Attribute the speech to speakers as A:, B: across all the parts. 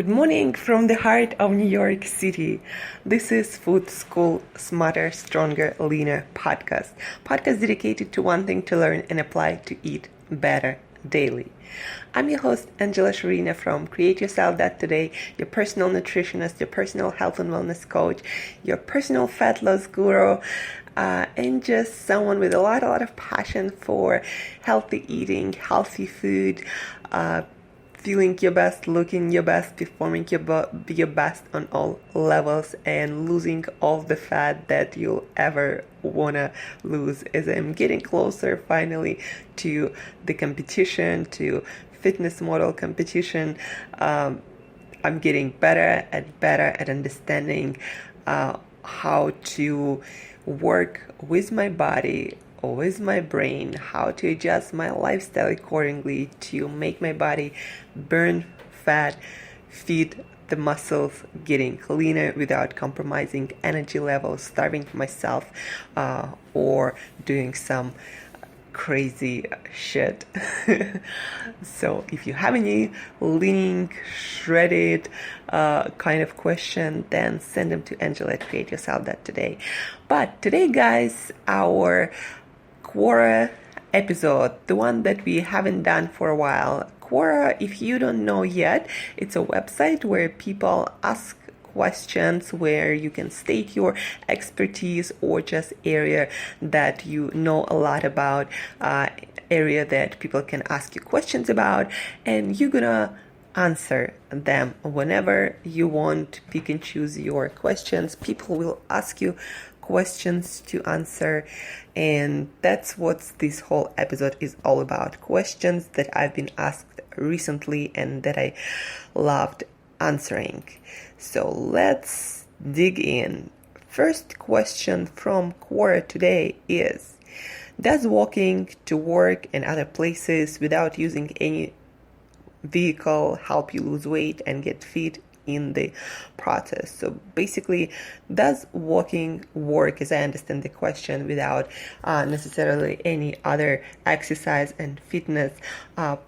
A: Good morning from the heart of New York City. This is Food School Smarter, Stronger, Leaner podcast. Podcast dedicated to one thing to learn and apply to eat better daily. I'm your host, Angela Shurina from Create Yourself That Today, your personal nutritionist, your personal health and wellness coach, your personal fat loss guru, and just someone with a lot of passion for healthy eating, healthy food, feeling your best, looking your best, performing your best on all levels, and losing all the fat that you'll ever wanna lose. As I'm getting closer finally to the competition, to fitness model competition, I'm getting better at understanding how to work with my body, with my brain, how to adjust my lifestyle accordingly to make my body burn fat, feed the muscles, getting cleaner without compromising energy levels, starving myself, or doing some crazy shit. So if you have any leaning, shredded kind of question, then send them to Angela at Create Yourself That Today. But today, guys, our Quora episode, the one that we haven't done for a while. Quora, if you don't know yet, it's a website where people ask questions, where you can state your expertise or just area that you know a lot about, area that people can ask you questions about, and you're gonna answer them whenever you want. Pick and choose your questions. People will ask you questions to answer, and that's what this whole episode is all about. Questions that I've been asked recently and that I loved answering. So let's dig in. First question from Quora today is: does walking to work and other places without using any vehicle help you lose weight and get fit in the process? So basically, does walking work, as I understand the question, without necessarily any other exercise and fitness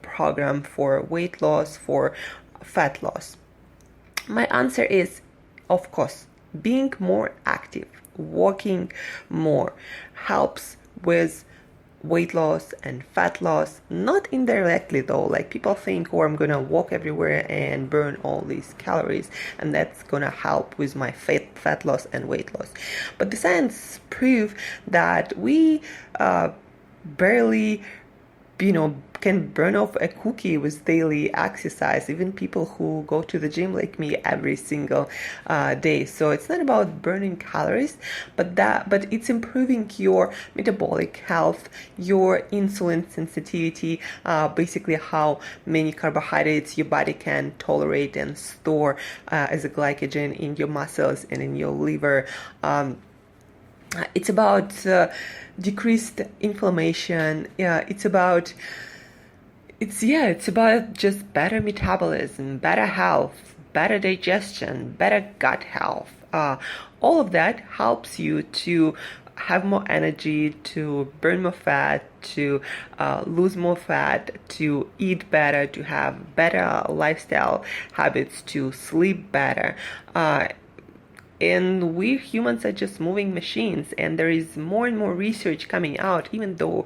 A: program for weight loss, for fat loss? My answer is, of course. Being more active, walking more, helps with weight loss and fat loss, not indirectly though. Like, people think, oh, I'm gonna walk everywhere and burn all these calories and that's gonna help with my fat loss and weight loss. But the science prove that we barely can burn off a cookie with daily exercise, even people who go to the gym like me every single day. So it's not about burning calories, but it's improving your metabolic health, your insulin sensitivity, basically how many carbohydrates your body can tolerate and store as a glycogen in your muscles and in your liver. It's about decreased inflammation. It's about just better metabolism, better health, better digestion, better gut health. All of that helps you to have more energy, to burn more fat, to lose more fat, to eat better, to have better lifestyle habits, to sleep better. And we humans are just moving machines, and there is more and more research coming out, even though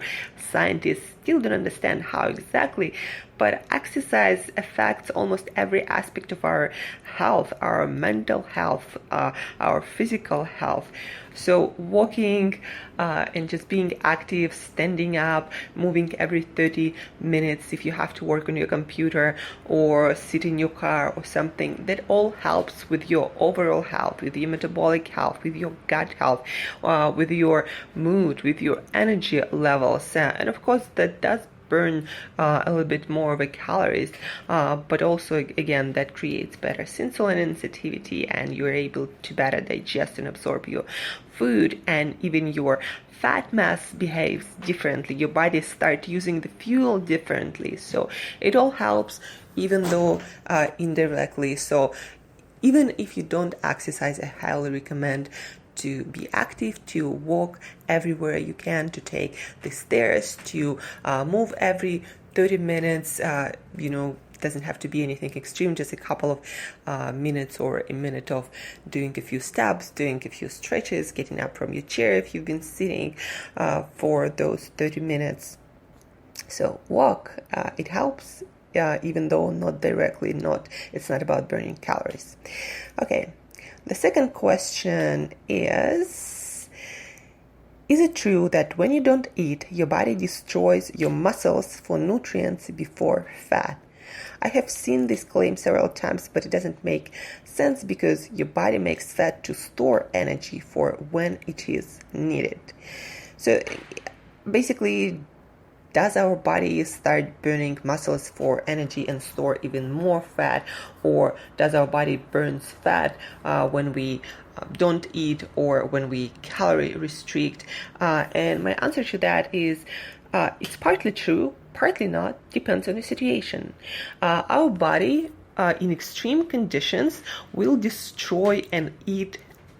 A: scientists still don't understand how exactly. But exercise affects almost every aspect of our health, our mental health, our physical health. So walking and just being active, standing up, moving every 30 minutes if you have to work on your computer or sit in your car or something, that all helps with your overall health, with your metabolic health, with your gut health, with your mood, with your energy levels. And of course, that does burn a little bit more of the calories, but also, again, that creates better insulin sensitivity, and you're able to better digest and absorb your food, and even your fat mass behaves differently. Your body starts using the fuel differently. So it all helps, even though indirectly. So even if you don't exercise, I highly recommend to be active, to walk everywhere you can, to take the stairs, to move every 30 minutes, doesn't have to be anything extreme, just a couple of minutes or a minute of doing a few steps, doing a few stretches, getting up from your chair if you've been sitting for those 30 minutes. So walk, it helps, even though not directly, it's not about burning calories. Okay, the second question is it true that when you don't eat, your body destroys your muscles for nutrients before fat? I have seen this claim several times, but it doesn't make sense because your body makes fat to store energy for when it is needed. So basically, does our body start burning muscles for energy and store even more fat, or does our body burns fat when we don't eat or when we calorie restrict? And my answer to that is it's partly true, partly not, depends on the situation. Our body in extreme conditions will destroy and eat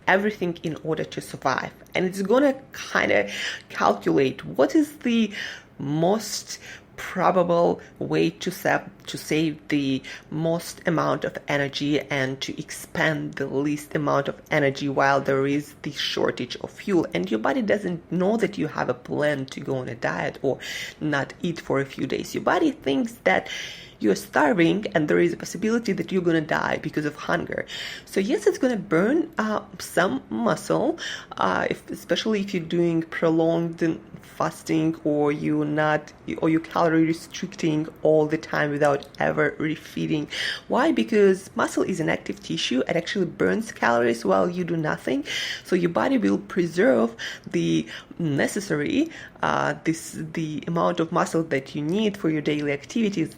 A: everything in order to survive, and it's gonna kind of calculate what is the most probable way to save the most amount of energy and to expend the least amount of energy while there is the shortage of fuel. And your body doesn't know that you have a plan to go on a diet or not eat for a few days. Your body thinks that you're starving and there is a possibility that you're going to die because of hunger. So yes, it's going to burn some muscle, especially if you're doing prolonged fasting or you're calorie restricting all the time without ever refeeding. Why? Because muscle is an active tissue. It actually burns calories while you do nothing. So your body will preserve the necessary the amount of muscle that you need for your daily activities.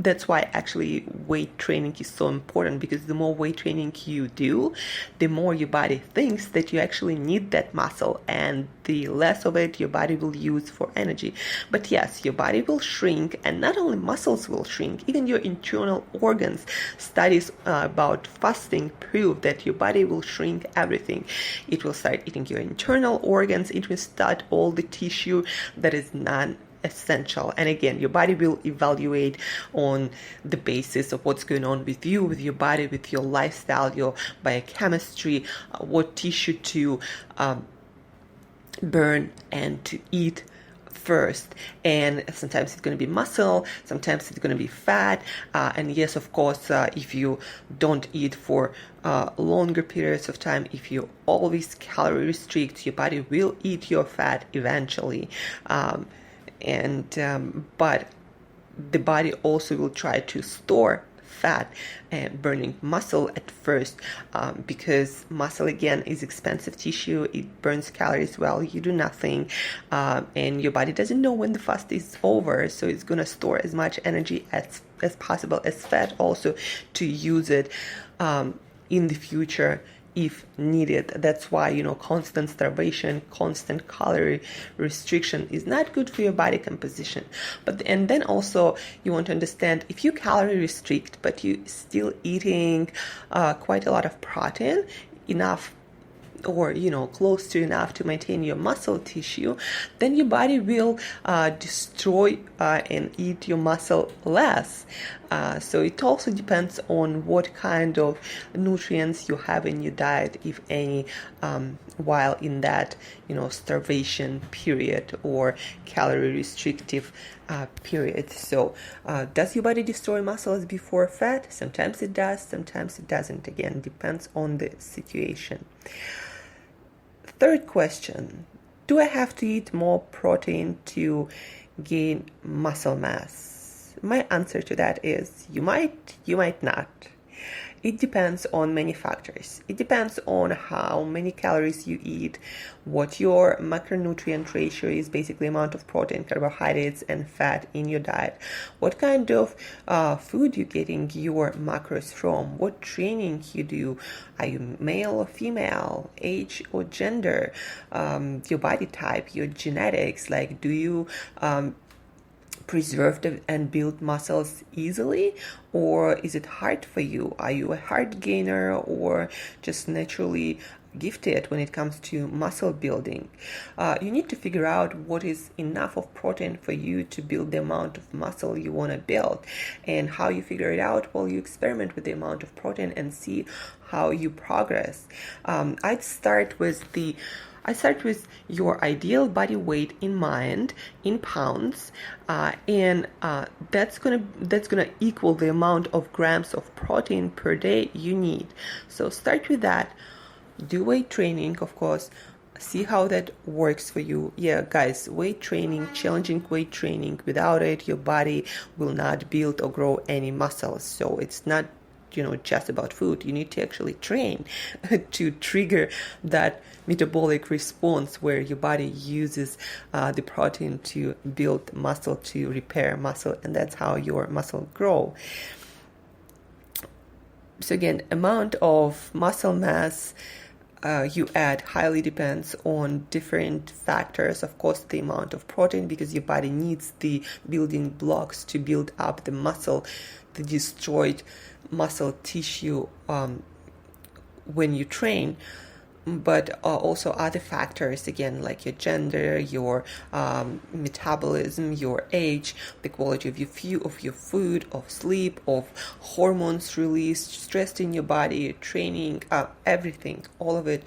A: That's why actually weight training is so important, because the more weight training you do, the more your body thinks that you actually need that muscle, and the less of it your body will use for energy. But yes, your body will shrink, and not only muscles will shrink, even your internal organs. Studies about fasting prove that your body will shrink everything. It will start eating your internal organs, it will start all the tissue that is essential. And again, your body will evaluate on the basis of what's going on with you, with your body, with your lifestyle, your biochemistry, what tissue to burn and to eat first. And sometimes it's going to be muscle, sometimes it's going to be fat, and yes, of course, if you don't eat for longer periods of time, if you always calorie restrict, your body will eat your fat eventually. But the body also will try to store fat and burning muscle at first, because muscle again is expensive tissue. It burns calories while you do nothing, and your body doesn't know when the fast is over, so it's gonna store as much energy as possible as fat, also to use it in the future if needed. That's why, constant starvation, constant calorie restriction is not good for your body composition. And then also you want to understand, if you calorie restrict but you still eating quite a lot of protein, enough or close to enough to maintain your muscle tissue, then your body will destroy and eat your muscle less. So it also depends on what kind of nutrients you have in your diet, if any, while in that starvation period or calorie restrictive period. So does your body destroy muscles before fat? Sometimes it does, sometimes it doesn't. Again, depends on the situation. Third question, do I have to eat more protein to gain muscle mass? My answer to that is you might not. It depends on many factors. It depends on how many calories you eat, what your macronutrient ratio is, basically amount of protein, carbohydrates, and fat in your diet, what kind of food you're getting your macros from, what training you do, are you male or female, age or gender, your body type, your genetics, like do you preserve and build muscles easily, or is it hard for you? Are you a hard gainer or just naturally gifted when it comes to muscle building. You need to figure out what is enough of protein for you to build the amount of muscle you want to build. And how you figure it out? Well, you experiment with the amount of protein and see how you progress. I start with your ideal body weight in mind, in pounds, and that's gonna equal the amount of grams of protein per day you need. So start with that. Do weight training, of course. See how that works for you. Yeah, guys, weight training, challenging weight training. Without it, your body will not build or grow any muscles. So it's not just about food. You need to actually train to trigger that metabolic response where your body uses the protein to build muscle, to repair muscle, and that's how your muscle grow. So again, amount of muscle mass you add highly depends on different factors. Of course, the amount of protein, because your body needs the building blocks to build up the muscle, the destroyed muscle tissue when you train, but also other factors, again, like your gender, your metabolism, your age, the quality of your food, of sleep, of hormones released, stress in your body, training, everything, all of it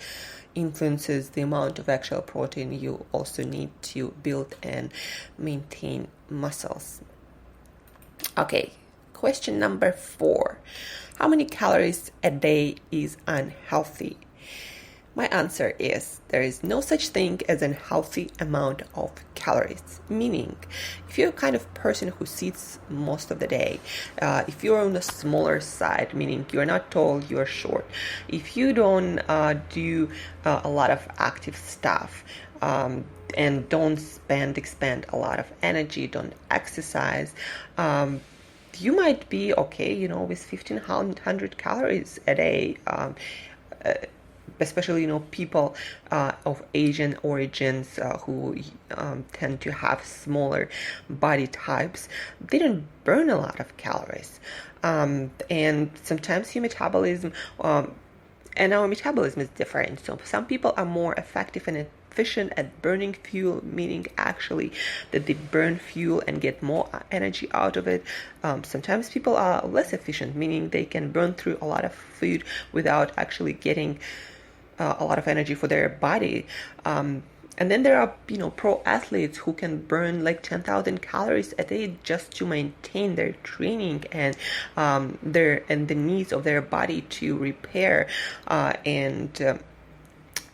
A: influences the amount of actual protein you also need to build and maintain muscles. Okay, question number 4. How many calories a day is unhealthy? My answer is there is no such thing as an healthy amount of calories. Meaning, if you're a kind of person who sits most of the day, if you're on the smaller side, meaning you're not tall, you're short, if you don't do a lot of active stuff, and don't expend a lot of energy, don't exercise, you might be okay, with 1,500 calories a day. Especially, people of Asian origins who tend to have smaller body types, they don't burn a lot of calories. And sometimes your metabolism, and our metabolism is different. So some people are more effective and efficient at burning fuel, meaning actually that they burn fuel and get more energy out of it. Sometimes people are less efficient, meaning they can burn through a lot of food without actually getting a lot of energy for their body. And then there are, pro athletes who can burn like 10,000 calories a day just to maintain their training and the needs of their body to repair and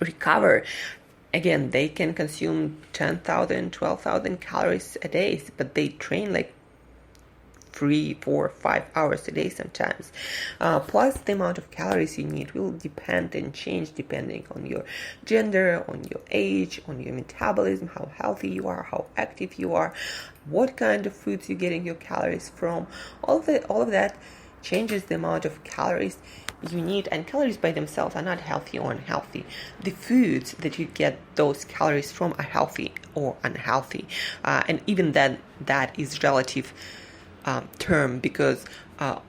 A: recover. Again, they can consume 10,000, 12,000 calories a day, but they train like 3, 4, 5 hours a day sometimes. Plus, the amount of calories you need will depend and change depending on your gender, on your age, on your metabolism, how healthy you are, how active you are, what kind of foods you're getting your calories from. All of that changes the amount of calories you need, and calories by themselves are not healthy or unhealthy. The foods that you get those calories from are healthy or unhealthy, and even then that is relative term, because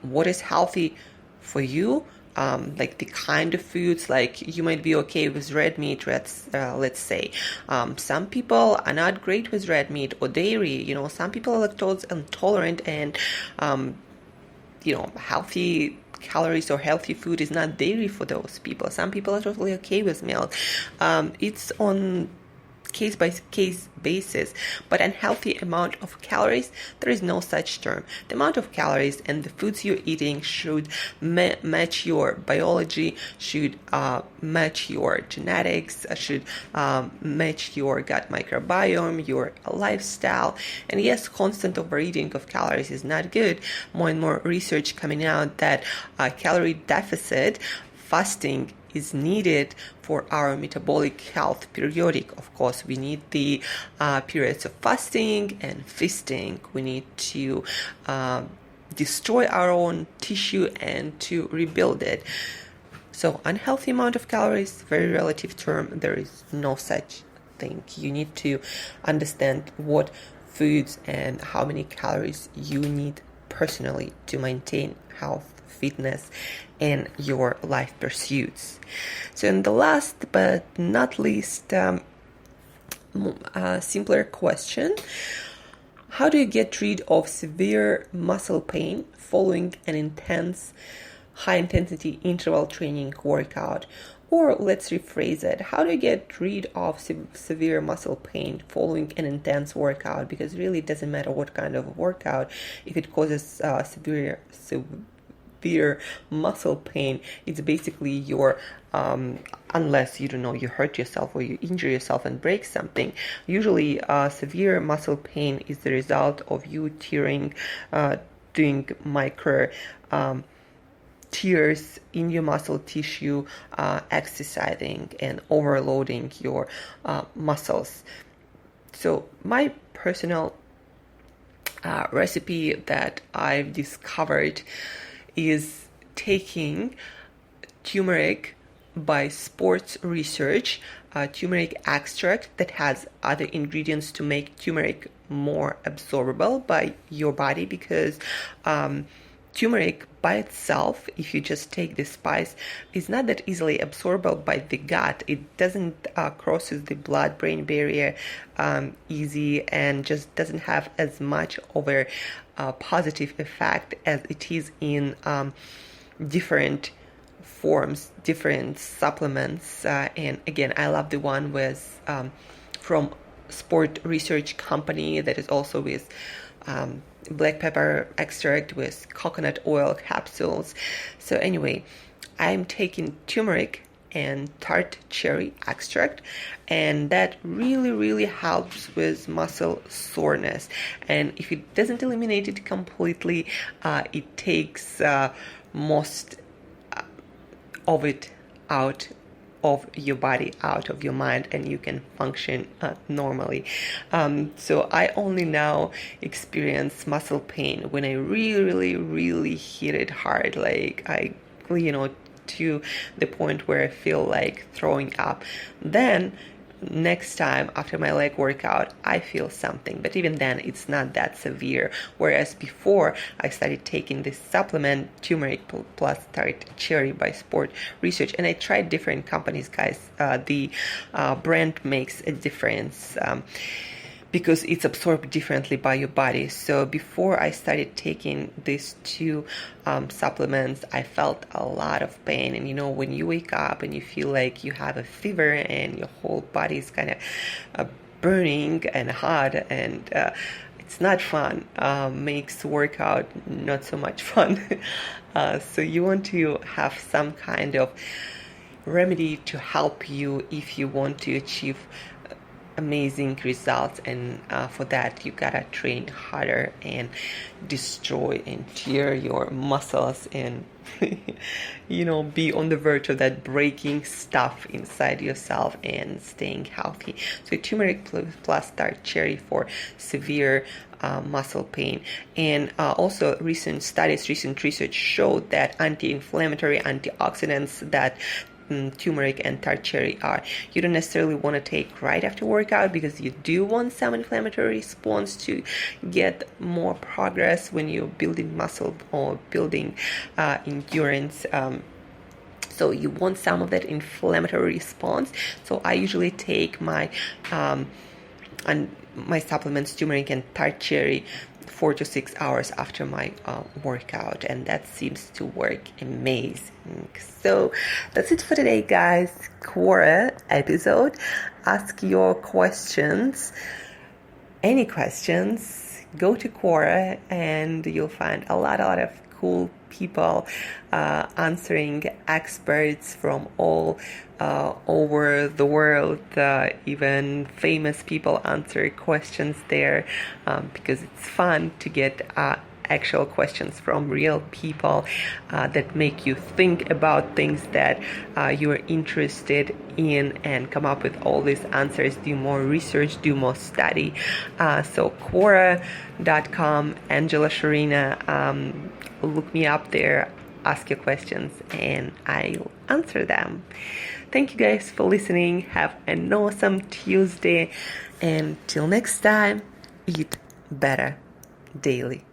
A: what is healthy for you, like the kind of foods, like you might be okay with red meat, let's say. Some people are not great with red meat or dairy. Some people are lactose intolerant, and healthy calories or healthy food is not dairy for those people. Some people are totally okay with milk. It's on case-by-case basis, but unhealthy amount of calories, there is no such term. The amount of calories and the foods you're eating should match your biology, should match your genetics, should match your gut microbiome, your lifestyle. And yes, constant overeating of calories is not good. More and more research coming out that calorie deficit, fasting, is needed for our metabolic health periodic. Of course, we need the periods of fasting and feasting. We need to destroy our own tissue and to rebuild it. So unhealthy amount of calories, very relative term. There is no such thing. You need to understand what foods and how many calories you need personally to maintain health, fitness, and your life pursuits. So, in the last but not least, simpler question: how do you get rid of severe muscle pain following an intense, high-intensity interval training workout? Or let's rephrase it: how do you get rid of severe muscle pain following an intense workout? Because really it doesn't matter what kind of workout. If it causes severe muscle pain, it's basically your unless you hurt yourself or you injure yourself and break something. Usually severe muscle pain is the result of you doing micro tears in your muscle tissue, exercising and overloading your muscles. So my personal recipe that I've discovered is taking turmeric by Sports Research, turmeric extract that has other ingredients to make turmeric more absorbable by your body, because turmeric by itself, if you just take the spice, is not that easily absorbable by the gut. It doesn't crosses the blood-brain barrier easy, and just doesn't have as much of a positive effect as it is in different forms, different supplements. And again, I love the one with from Sport Research Company that is also with black pepper extract with coconut oil capsules. So anyway, I'm taking turmeric and tart cherry extract, and that really helps with muscle soreness. And if it doesn't eliminate it completely, it takes most of it out of your body, out of your mind, and you can function normally. So I only now experience muscle pain when I really hit it hard, like I to the point where I feel like throwing up. Then next time after my leg workout, I feel something, but even then it's not that severe. Whereas before I started taking this supplement, turmeric plus tart cherry by Sport Research, and I tried different companies, guys. The brand makes a difference because it's absorbed differently by your body. So before I started taking these two supplements, I felt a lot of pain. And when you wake up and you feel like you have a fever and your whole body is kind of burning and hot, and it's not fun, makes workout not so much fun. So you want to have some kind of remedy to help you if you want to achieve amazing results, and for that you gotta train harder and destroy and tear your muscles and be on the verge of that breaking stuff inside yourself and staying healthy. So turmeric plus tart cherry for severe muscle pain. And also recent research showed that anti-inflammatory antioxidants that turmeric and tart cherry are, you don't necessarily want to take right after workout, because you do want some inflammatory response to get more progress when you're building muscle or building endurance. So you want some of that inflammatory response. So I usually take my supplements, turmeric and tart cherry, 4 to 6 hours after my workout, and that seems to work amazing. So that's it for today, guys. Quora episode. Ask your questions. Any questions, go to Quora and you'll find a lot of cool people answering, experts from all over the world. Even famous people answer questions there, because it's fun to get actual questions from real people that make you think about things that you are interested in, and come up with all these answers. Do more research, do more study. So Quora.com, Angela Shurina, look me up there, ask your questions, and I'll answer them. Thank you guys for listening. Have an awesome Tuesday, and till next time, eat better daily.